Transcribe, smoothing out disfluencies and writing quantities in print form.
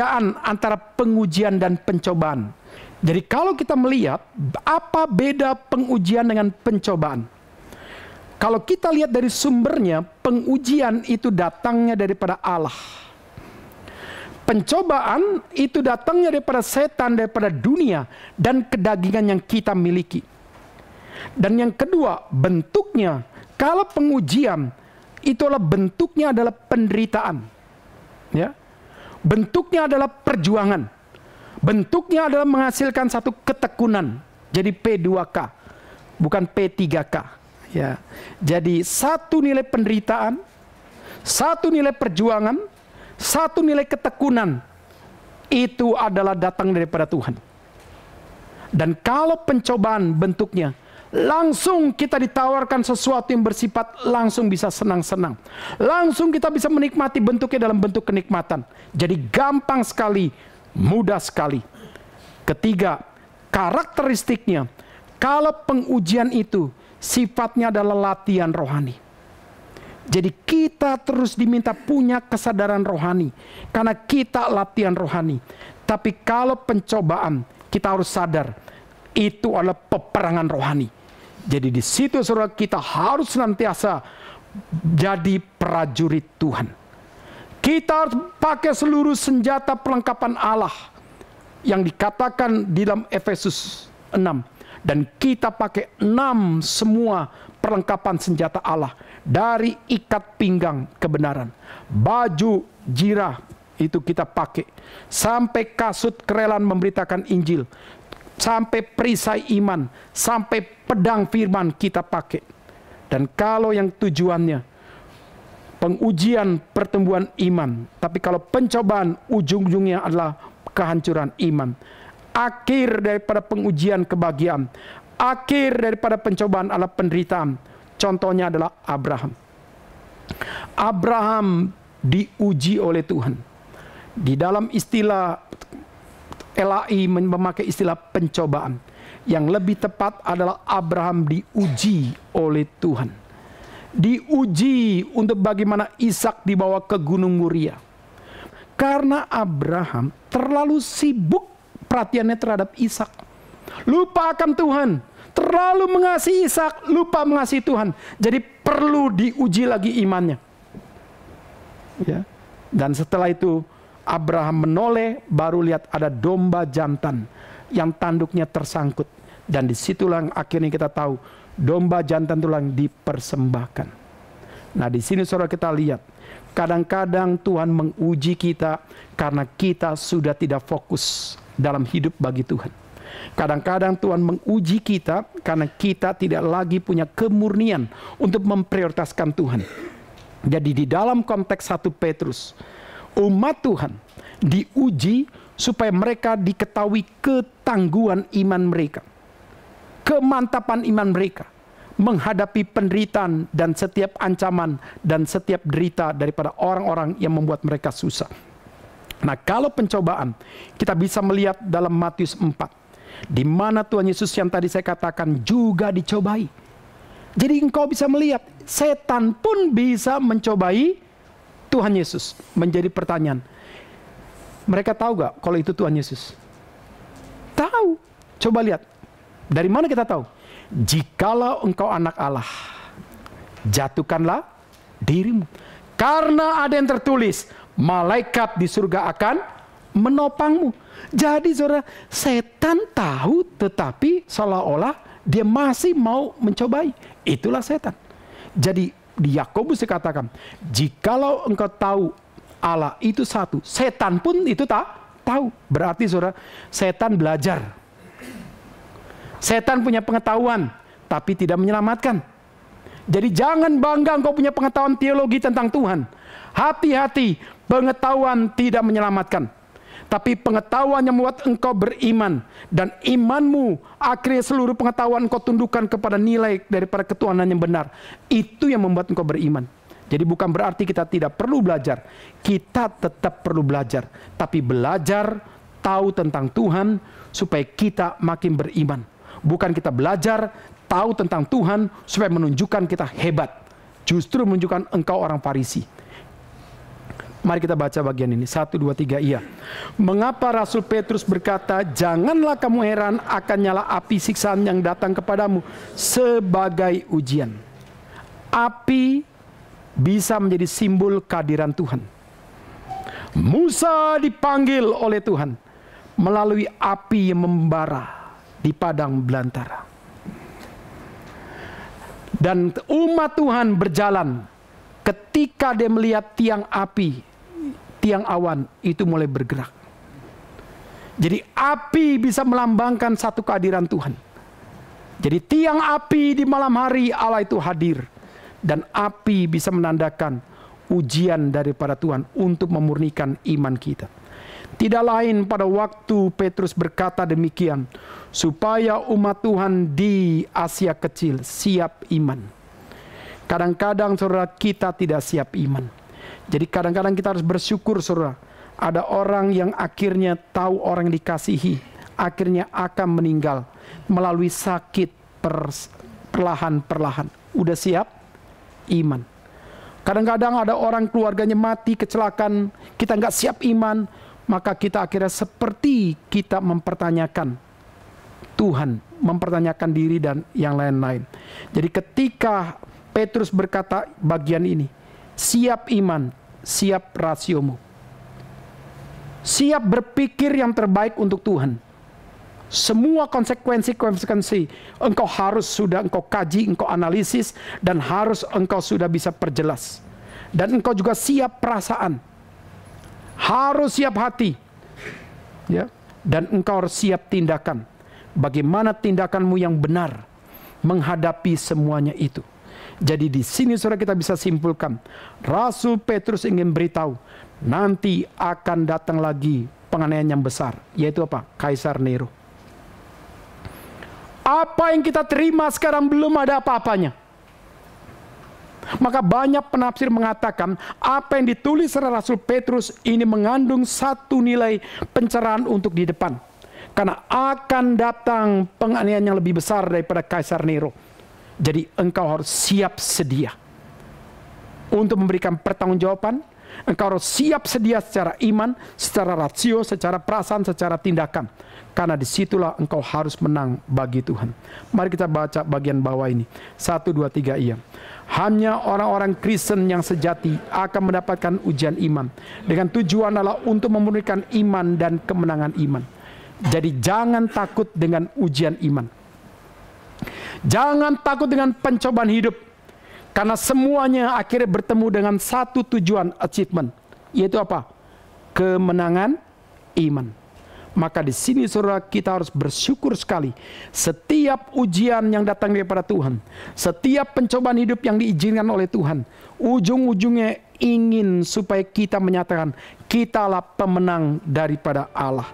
perbedaan antara pengujian dan pencobaan. Jadi kalau kita melihat apa beda pengujian dengan pencobaan. Kalau kita lihat dari sumbernya, pengujian itu datangnya daripada Allah. Pencobaan itu datangnya daripada setan, daripada dunia, dan kedagingan yang kita miliki. Dan yang kedua, bentuknya, kalau pengujian, itulah bentuknya adalah penderitaan. Ya. Bentuknya adalah perjuangan. Bentuknya adalah menghasilkan satu ketekunan. Jadi P2K, bukan P3K. Ya. Jadi satu nilai penderitaan, satu nilai perjuangan, satu nilai ketekunan. Itu adalah datang daripada Tuhan. Dan kalau pencobaan bentuknya, langsung kita ditawarkan sesuatu yang bersifat langsung bisa senang-senang. Langsung kita bisa menikmati bentuknya dalam bentuk kenikmatan. Jadi gampang sekali, mudah sekali. Ketiga, karakteristiknya, kalau pengujian itu sifatnya adalah latihan rohani. Jadi kita terus diminta punya kesadaran rohani, karena kita latihan rohani. Tapi kalau pencobaan, kita harus sadar, itu adalah peperangan rohani. Jadi di situ saudara, kita harus senantiasa jadi prajurit Tuhan. Kita harus pakai seluruh senjata perlengkapan Allah yang dikatakan di dalam Efesus 6. Dan kita pakai 6 semua perlengkapan senjata Allah. Dari ikat pinggang kebenaran, baju jirah itu kita pakai, sampai kasut kerelaan memberitakan Injil, sampai perisai iman, sampai pedang firman kita pakai. Dan kalau yang tujuannya pengujian pertumbuhan iman, tapi kalau pencobaan ujung-ujungnya adalah kehancuran iman. Akhir daripada pengujian kebahagiaan, akhir daripada pencobaan adalah penderitaan. Contohnya adalah Abraham. Abraham diuji oleh Tuhan. Di dalam istilah LAI memakai istilah pencobaan. Yang lebih tepat adalah Abraham diuji oleh Tuhan. Diuji untuk bagaimana Ishak dibawa ke Gunung Moria. Karena Abraham terlalu sibuk perhatiannya terhadap Ishak. Lupa akan Tuhan. Terlalu mengasihi Ishak, lupa mengasihi Tuhan. Jadi perlu diuji lagi imannya. Ya. Dan setelah itu Abraham menoleh, baru lihat ada domba jantan yang tanduknya tersangkut. Dan disitulah akhirnya kita tahu domba jantan itu yang dipersembahkan. Nah di sini saudara kita lihat, kadang-kadang Tuhan menguji kita karena kita sudah tidak fokus dalam hidup bagi Tuhan. Kadang-kadang Tuhan menguji kita karena kita tidak lagi punya kemurnian untuk memprioritaskan Tuhan. Jadi di dalam konteks 1 Petrus, umat Tuhan diuji supaya mereka diketahui ketangguhan iman mereka, kemantapan iman mereka menghadapi penderitaan dan setiap ancaman dan setiap derita daripada orang-orang yang membuat mereka susah. Nah, kalau pencobaan kita bisa melihat dalam Matius 4, di mana Tuhan Yesus yang tadi saya katakan juga dicobai. Jadi engkau bisa melihat setan pun bisa mencobai Tuhan Yesus. Menjadi pertanyaan, mereka tahu gak kalau itu Tuhan Yesus? Tahu. Coba lihat, dari mana kita tahu? Jikalau engkau anak Allah, jatuhkanlah dirimu. Karena ada yang tertulis, malaikat di surga akan menopangmu. Jadi saudara, setan tahu tetapi seolah-olah dia masih mau mencobai. Itulah setan. Jadi di Yakobus dikatakan, jikalau engkau tahu Allah itu satu, setan pun itu tak tahu. Berarti saudara, setan belajar. Setan punya pengetahuan tapi tidak menyelamatkan. Jadi jangan bangga engkau punya pengetahuan teologi tentang Tuhan. Hati-hati, pengetahuan tidak menyelamatkan. Tapi pengetahuan yang membuat engkau beriman. Dan imanmu, akhirnya seluruh pengetahuan engkau tundukkan kepada nilai daripada ketuhanan yang benar. Itu yang membuat engkau beriman. Jadi bukan berarti kita tidak perlu belajar. Kita tetap perlu belajar. Tapi belajar, tahu tentang Tuhan, supaya kita makin beriman. Bukan kita belajar, tahu tentang Tuhan, supaya menunjukkan kita hebat. Justru menunjukkan engkau orang Farisi. Mari kita baca bagian ini. 1, 2, 3, iya. Mengapa Rasul Petrus berkata, janganlah kamu heran akan nyala api siksaan yang datang kepadamu sebagai ujian. Api bisa menjadi simbol kehadiran Tuhan. Musa dipanggil oleh Tuhan melalui api yang membara di padang belantara. Dan umat Tuhan berjalan ketika dia melihat tiang api, tiang awan itu mulai bergerak. Jadi api bisa melambangkan satu kehadiran Tuhan. Jadi tiang api di malam hari Allah itu hadir. Dan api bisa menandakan ujian daripada Tuhan untuk memurnikan iman kita. Tidak lain pada waktu Petrus berkata demikian, supaya umat Tuhan di Asia Kecil siap iman. Kadang-kadang saudara kita tidak siap iman. Jadi kadang-kadang kita harus bersyukur saudara. Ada orang yang akhirnya tahu orang yang dikasihi, akhirnya akan meninggal melalui sakit perlahan-perlahan. Udah siap iman. Kadang-kadang ada orang keluarganya mati kecelakaan, kita nggak siap iman, maka kita akhirnya seperti kita mempertanyakan Tuhan, mempertanyakan diri dan yang lain-lain. Jadi ketika Petrus berkata bagian ini, siap iman, siap rasiomu. Siap berpikir yang terbaik untuk Tuhan. Semua konsekuensi engkau harus sudah engkau kaji, engkau analisis, dan harus engkau sudah bisa perjelas. Dan engkau juga siap perasaan. Harus siap hati. Ya. Dan engkau harus siap tindakan. Bagaimana tindakanmu yang benar menghadapi semuanya itu. Jadi di sini saudara kita bisa simpulkan, Rasul Petrus ingin beritahu, nanti akan datang lagi penganiayaan yang besar, yaitu apa? Kaisar Nero. Apa yang kita terima sekarang belum ada apa-apanya. Maka banyak penafsir mengatakan apa yang ditulis oleh Rasul Petrus ini mengandung satu nilai pencerahan untuk di depan. Karena akan datang penganiayaan yang lebih besar daripada Kaisar Nero. Jadi engkau harus siap sedia untuk memberikan pertanggungjawaban. Engkau harus siap sedia secara iman, secara rasio, secara perasaan, secara tindakan. Karena disitulah engkau harus menang bagi Tuhan. Mari kita baca bagian bawah ini. 1, 2, 3, iya. Hanya orang-orang Kristen yang sejati akan mendapatkan ujian iman. Dengan tujuan adalah untuk memurnikan iman dan kemenangan iman. Jadi jangan takut dengan ujian iman. Jangan takut dengan pencobaan hidup. Karena semuanya akhirnya bertemu dengan satu tujuan, achievement. Yaitu apa? Kemenangan iman. Maka di sini saudara kita harus bersyukur sekali. Setiap ujian yang datang daripada Tuhan, setiap pencobaan hidup yang diizinkan oleh Tuhan, ujung-ujungnya ingin supaya kita menyatakan kitalah pemenang daripada Allah.